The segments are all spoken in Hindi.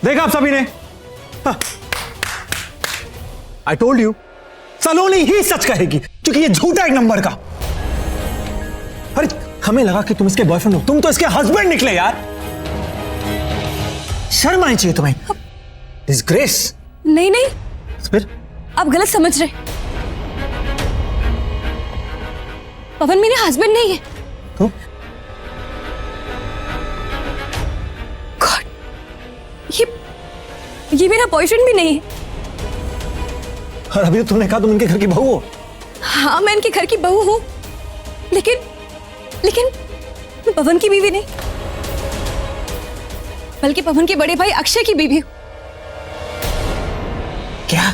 देखा आप सभी ने, आई टोल्ड यू, सलोनी ही सच कहेगी क्योंकि ये झूठा एक नंबर का। अरे हमें लगा कि तुम इसके बॉयफ्रेंड हो, तुम तो इसके हस्बैंड निकले यार। शर्म आनी चाहिए तुम्हें। डिसग्रेस। नहीं नहीं, फिर आप गलत समझ रहे। पवन मेरे हस्बैंड नहीं है। तो गॉड, ये मेरा बॉयफ्रेंड भी नहीं है। और अभी तो तुमने कहा तुम इनके घर की बहू हो। हाँ, मैं इनके घर की बहू हूं, लेकिन मैं पवन की बीवी नहीं, बल्कि पवन के बड़े भाई अक्षय की बीवी हूं। क्या?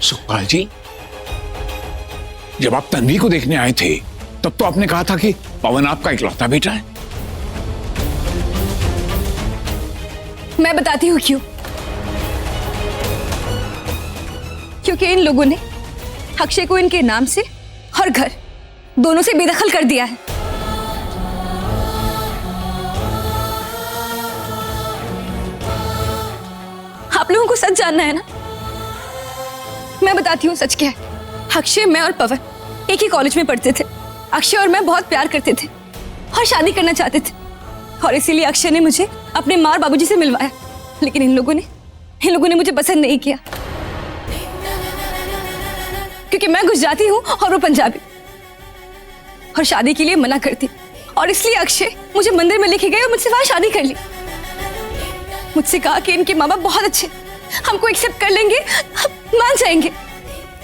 सुखपाल जी, जब आप तन्वी को देखने आए थे तब तो आपने कहा था कि पवन आपका इकलौता बेटा है। मैं बताती हूँ क्यों। क्योंकि इन लोगों ने अक्षय को इनके नाम से और घर दोनों से बेदखल कर दिया है। आप लोगों को सच जानना है ना? मैं बताती हूँ सच क्या है। अक्षय, मैं और पवन एक ही कॉलेज में पढ़ते थे। अक्षय और मैं बहुत प्यार करते थे और शादी करना चाहते थे, और इसीलिए अक्षय ने मुझे अपने माँ और बाबूजी से मिलवाया। लेकिन इन लोगों ने मुझे पसंद नहीं किया, क्योंकि मैं गुजराती हूँ और वो पंजाबी, और शादी के लिए मना करती। और इसलिए अक्षय मुझे मंदिर में लेके गए और मुझसे वहां शादी कर ली। मुझसे कहा कि इनके माँ बाप बहुत अच्छे, हमको एक्सेप्ट कर लेंगे, हम मान जाएंगे।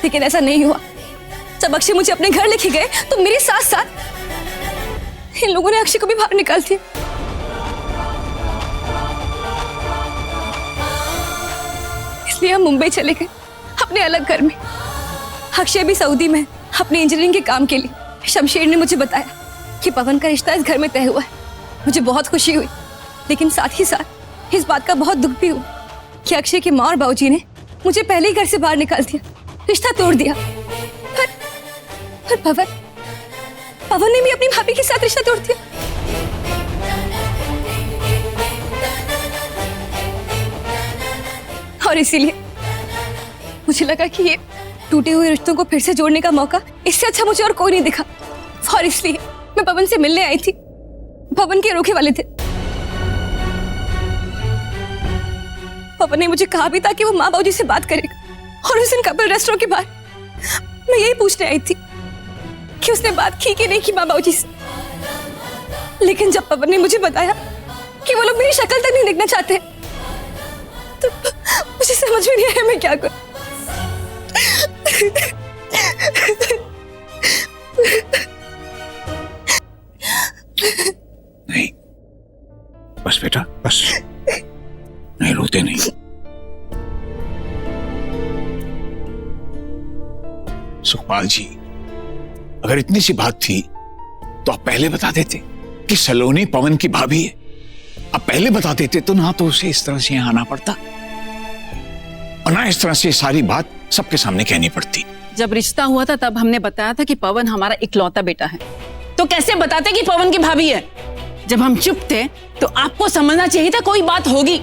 लेकिन ऐसा नहीं हुआ। जब अक्षय मुझे अपने घर लेके गए तो मेरे साथ साथ इन लोगों ने अक्षय को भी बाहर निकाल दिया। इसलिए हम मुंबई चले गए अपने अलग घर में। अक्षय भी सऊदी में अपने इंजीनियरिंग के काम के लिए। शमशेर ने मुझे बताया कि पवन का रिश्ता इस घर में तय हुआ है। मुझे बहुत खुशी हुई, लेकिन साथ ही साथ इस बात का बहुत दुख भी हुआ कि अक्षय की माँ और बाबूजी ने मुझे पहले ही घर से बाहर निकाल दिया, रिश्ता तोड़ दिया। पर पवन ने भी अपनी भाभी के साथ रिश्ता तोड़ दिया। और इसीलिए मुझे लगा कि ये टूटे हुए रिश्तों को फिर से जोड़ने का मौका इससे अच्छा मुझे और कोई नहीं दिखा, और इसलिए मैं पवन से मिलने आई थी। पवन के रोके वाले थे। पवन ने मुझे कहा भी था कि वो माँ बाबूजी से बात करेगा, और उस दिन कपिल रेस्टोरेंट के बाहर मैं यही पूछने आई थी कि उसने बात की कि नहीं की माँ बाबूजी से। लेकिन जब पवन ने मुझे बताया कि वो लोग मेरी शक्ल तक नहीं देखना चाहते, तो मुझे समझ में नहीं आया मैं क्या करूं। नहीं, बस बेटा, बस नहीं, रोते नहीं। सुखपाल जी, अगर इतनी सी बात थी तो आप पहले बता देते कि सलोनी पवन की भाभी है। आप पहले बता देते तो ना तो उसे इस तरह से यहाँ आना पड़ता, और ना इस तरह से सारी बात सबके सामने कहनी पड़ती। जब रिश्ता हुआ था तब हमने बताया था कि पवन हमारा इकलौता बेटा है, तो कैसे बताते कि पवन की भाभी है? जब हम चुप थे तो आपको समझना चाहिए था कोई बात होगी।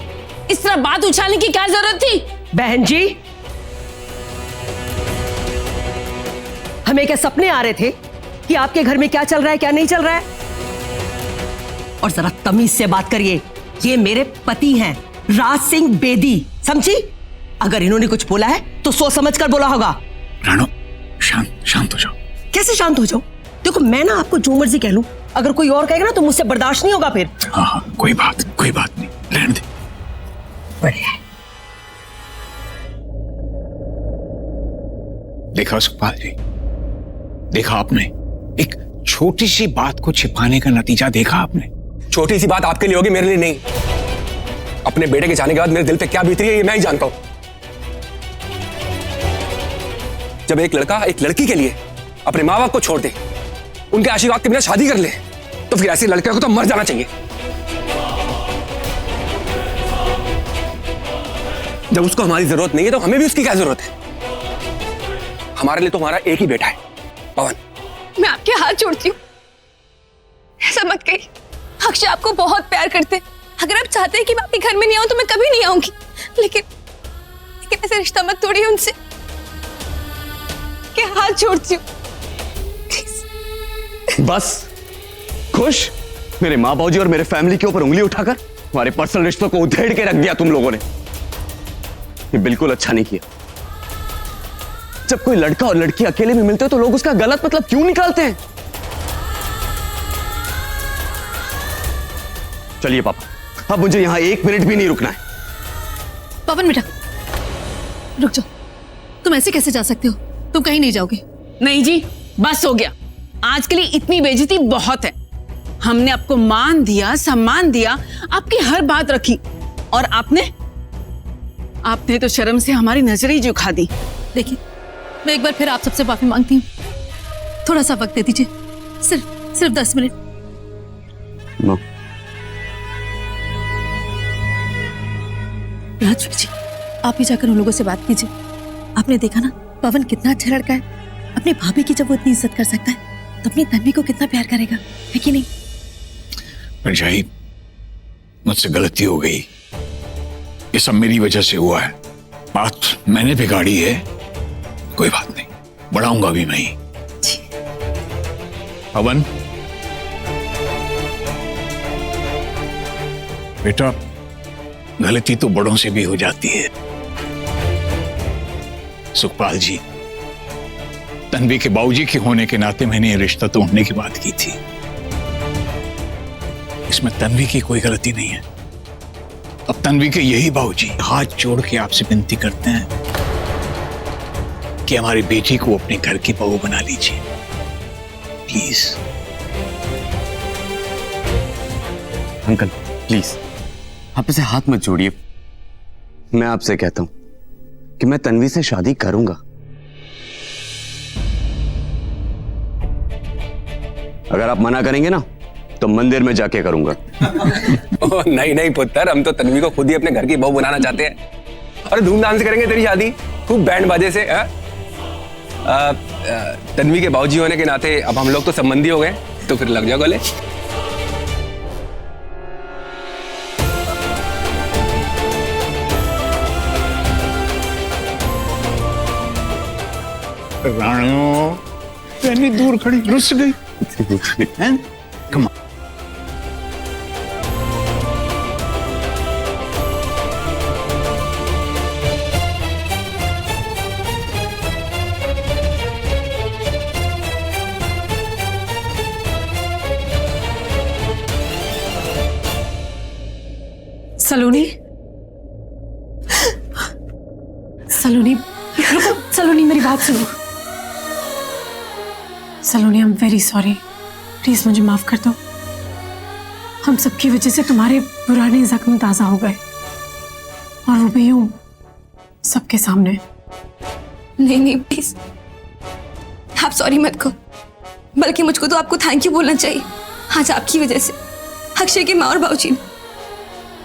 इस तरह बात उछालने की क्या जरूरत थी? बहन जी, हमें क्या सपने आ रहे थे कि आपके घर में क्या चल रहा है क्या नहीं चल रहा है? और जरा तमीज से बात करिए। ये मेरे पति हैं, राज सिंह बेदी, समझी? अगर इन्होंने कुछ बोला है तो सोच समझ कर बोला होगा। रानो, शांत हो जाओ। कैसे शांत हो जाओ? देखो, मैं ना आपको जो मर्जी कह लूं, अगर कोई और कहेगा ना तो मुझसे बर्दाश्त नहीं होगा फिर। हाँ, कोई बात नहीं, रहने दे। बढ़िया। देखा सुखपाल जी, देखा आपने, एक छोटी सी बात को छिपाने का नतीजा देखा आपने। छोटी सी बात आपके लिए होगी, मेरे लिए नहीं। अपने बेटे के जाने के बाद मेरे दिल पे क्या बीत रही है ये मैं ही जानता हूं। जब एक लड़का एक लड़की के लिए अपने माँ बाप को छोड़ दे, उनके आशीर्वाद के बिना शादी कर ले, तो फिर ऐसे लड़के को तो मर जाना चाहिए। जब उसको हमारी जरूरत नहीं है तो हमें भी उसकी क्या जरूरत है? हमारे लिए तो हमारा एक ही बेटा है, पवन। मैं आपके हाथ जोड़ती हूँ, ऐसा मत कहिए। अक्षय आपको बहुत प्यार करते हैं। अगर आप चाहते हैं कि मैं आपके घर में नहीं आऊं तो मैं कभी नहीं आऊंगी, लेकिन ऐसे रिश्ता मत तोड़िए उनसे। के हाथ जोड़ती हूँ, प्लीज। बस खुश? मेरे माँ बाबूजी और मेरे फैमिली के ऊपर उंगली उठाकर हमारे पर्सनल रिश्तों को उधेड़ के रख दिया तुम लोगों ने। ये बिल्कुल अच्छा नहीं किया। जब कोई लड़का और लड़की अकेले में मिलते हो तो लोग उसका गलत मतलब क्यों निकालते हैं? चलिए पापा, अब मुझे यहां 1 मिनट भी नहीं रुकना है। पवन बेटा रुक जाओ, तुम ऐसे कैसे जा सकते हो? तुम कहीं नहीं जाओगे। नहीं जी, बस हो गया। आज के लिए इतनी बेइज्जती बहुत है। हमने आपको मान दिया, सम्मान दिया, आपकी हर बात रखी, और आपने तो शर्म से हमारी नजर ही झुका दी। देखिए, मैं एक बार फिर आप सबसे माफी मांगती हूँ। थोड़ा सा वक्त दे दीजिए, सिर्फ 10 मिनट। नो। राजवीर जी, आप ही जाकर उन लोगों से बात कीजिए। आपने देखा ना पवन कितना अच्छा लड़का है। अपनी भाभी की जब वो इतनी इज्जत कर सकता है तो अपनी तन्वी को कितना प्यार करेगा, है कि नहीं? पंजाई, मुझसे गलती हो गई। ये सब मेरी वजह से हुआ है। बात मैंने बिगाड़ी है, कोई बात नहीं, बढ़ाऊंगा भी मैं ही। पवन बेटा, गलती तो बड़ों से भी हो जाती है। सुखपाल जी, तन्वी के बाबूजी के होने के नाते मैंने ये रिश्ता तोड़ने की बात की थी। इसमें तन्वी की कोई गलती नहीं है। अब तन्वी के यही बाबूजी हाथ जोड़ के आपसे विनती करते हैं कि हमारी बेटी को अपने घर की बहू बना लीजिए, प्लीज। अंकल प्लीज, आप इसे हाथ मत जोड़िए। मैं आपसे कहता हूं कि मैं तन्वी से शादी करूंगा। अगर आप मना करेंगे ना तो मंदिर में जाके करूंगा। ओह नहीं नहीं पुत्र, हम तो तन्वी को खुद ही अपने घर की बहू बनाना चाहते हैं। अरे धूमधाम से करेंगे तेरी शादी, खूब बैंड बाजे से। तन्वी के बाबूजी होने के नाते अब हम लोग तो संबंधी हो गए, तो फिर लग जाओ गले। राणो, तन्वी दूर खड़ी रुस गई। Come on. सलोनी, सलोनी, सलोनी मेरी बात सुनो। Saloni, I am very sorry, please मुझे माफ कर दो। हम सबकी वजह से तुम्हारे पुराने जख्म ताजा हो गए, और वो भी यूं सबके सामने। नहीं नहीं प्लीज, आप सॉरी मत कहो, बल्कि मुझको तो आपको थैंक यू बोलना चाहिए। आज आपकी वजह से अक्षय के माँ और बाबूजी ने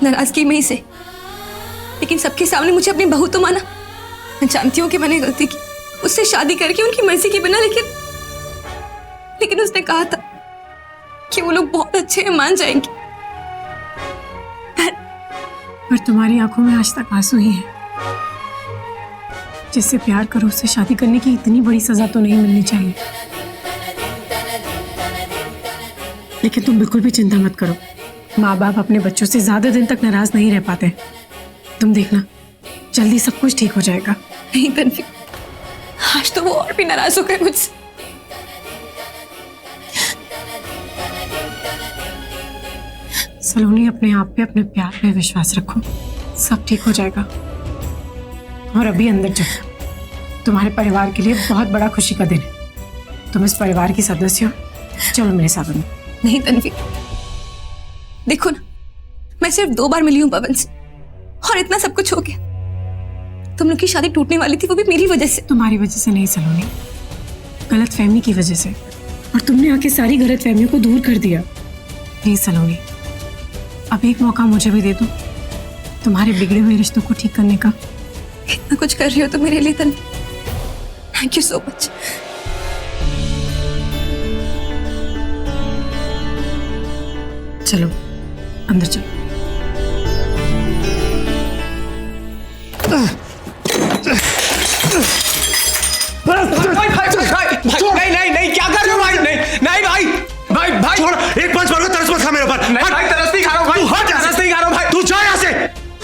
नाराजगी में ही से, लेकिन सबके सामने मुझे अपनी बहू तो माना। मैं जानती हूँ कि मैंने गलती की, उससे शादी करके उनकी मर्जी के बिना, लेकिन उसने कहा था कि वो लोग बहुत अच्छे हैं, मान जाएंगे। पर तुम्हारी आंखों में आज तक आंसू ही है। जिससे प्यार करो उससे शादी करने की इतनी बड़ी सजा तो नहीं मिलनी चाहिए। लेकिन तुम बिल्कुल भी चिंता मत करो, माँ बाप अपने बच्चों से ज्यादा दिन तक नाराज नहीं रह पाते। तुम देखना, जल्दी सब कुछ ठीक हो जाएगा। नहीं तन्वी, आज तो वो और भी नाराज हो गए मुझसे। सलोनी, अपने आप पे, अपने प्यार पे विश्वास रखो, सब ठीक हो जाएगा। और अभी अंदर जाओ, तुम्हारे परिवार के लिए बहुत बड़ा खुशी का दिन है। तुम इस परिवार की सदस्य हो, चलो मेरे साथ में। नहीं तन्वी, देखो ना, मैं सिर्फ 2 बार मिली हूँ पवन से, और इतना सब कुछ हो गया। तुम लोग की शादी टूटने वाली थी, वो भी मेरी वजह से। तुम्हारी वजह से नहीं सलोनी, गलत फहमी की वजह से, और तुमने आके सारी गलत फहमियों को दूर कर दिया। प्लीज सलोनी, अब एक मौका मुझे भी दे दो तुम्हारे बिगड़े हुए रिश्तों को ठीक करने का। इतना कुछ कर रही हो तो मेरे लिए Tanvi, thank you so much. चलो अंदर चलो। नहीं क्या कर रहे हो भाई? नहीं भाई छोड़, एक पंच मारो, तरस मत खा मेरे ऊपर। नहीं भाई, तरस नहीं खा रहा हूं भाई, तरस नहीं खा रहा हूं भाई। तू जा यहाँ से।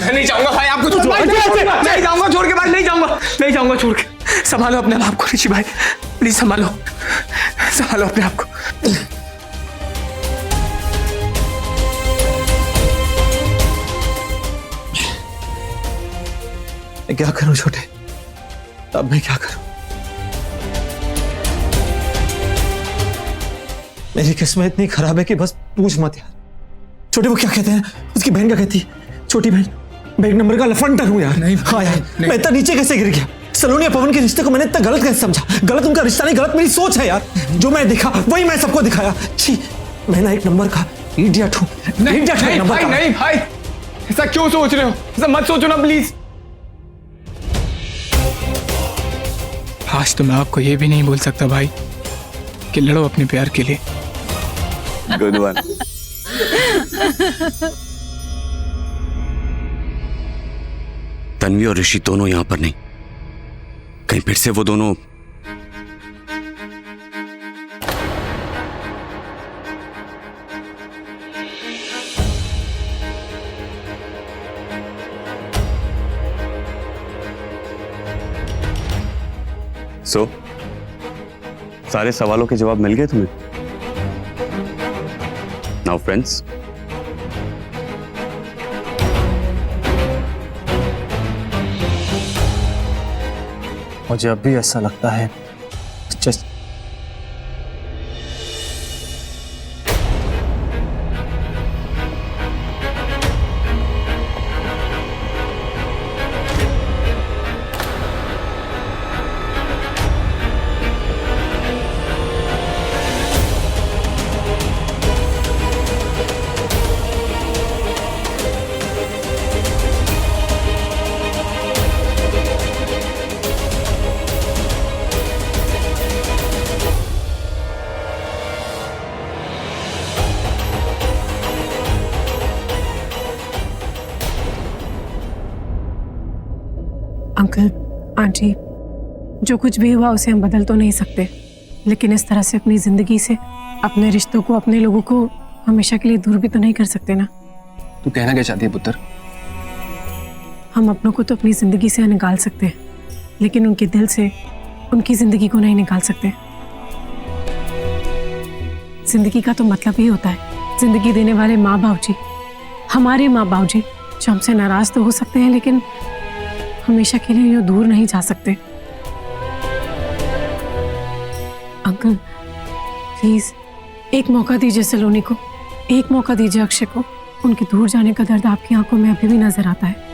मैं नहीं जाऊंगा भाई, आपको नहीं जाऊंगा छोड़ के भाई, नहीं जाऊंगा छोड़ के। संभालो अपने आप को ऋषि भाई, प्लीज संभालो अपने आप को। मैं क्या करूं छोटे, अब मैं क्या करूं? मेरी किस्मत इतनी खराब है कि बस पूछ मत यार। छोटे वो क्या कहते हैं, उसकी बहन क्या कहती है? छोटी बहन, मैं एक नंबर का लफंडर हूं यार। नहीं हाँ यार, मैं इतना नीचे कैसे गिर गया? सलोनी और पवन के रिश्ते को मैंने इतना गलत कैसे समझा? गलत उनका रिश्ता नहीं, गलत मेरी सोच है यार। जो मैं देखा वही मैं सबको दिखाया। छी, मैं ना एक नंबर का इडियट हूं। नहीं भाई, ऐसा क्यों सोच रहे हो? ऐसा मत सोचो ना प्लीज। आज तो मैं आपको ये भी नहीं बोल सकता भाई कि लड़ो अपने प्यार के लिए। Good one. तन्वी और ऋषि दोनों यहां पर नहीं, कहीं फिर से वो दोनों सारे सवालों के जवाब मिल गए तुम्हें? नाउ फ्रेंड्स, मुझे अब भी ऐसा लगता है जस्ट अंकल आंटी, जो कुछ भी हुआ उसे हम बदल तो नहीं सकते, लेकिन इस तरह से अपनी जिंदगी से अपने रिश्तों को, अपने लोगों को हमेशा के लिए दूर भी तो नहीं कर सकते ना। तू कहना क्या चाहती है पुत्र? हम अपनों को तो अपनी जिंदगी से निकाल सकते हैं, लेकिन उनके दिल से उनकी जिंदगी को नहीं निकाल सकते। जिंदगी का तो मतलब ही होता है जिंदगी देने वाले माँ बाप जी, हमारे माँ बाप जी, जो हमसे नाराज तो हो सकते हैं लेकिन हमेशा के लिए यूं दूर नहीं जा सकते। अंकल प्लीज एक मौका दीजिए सलोनी को, एक मौका दीजिए अक्षय को। उनके दूर जाने का दर्द आपकी आंखों में अभी भी नजर आता है।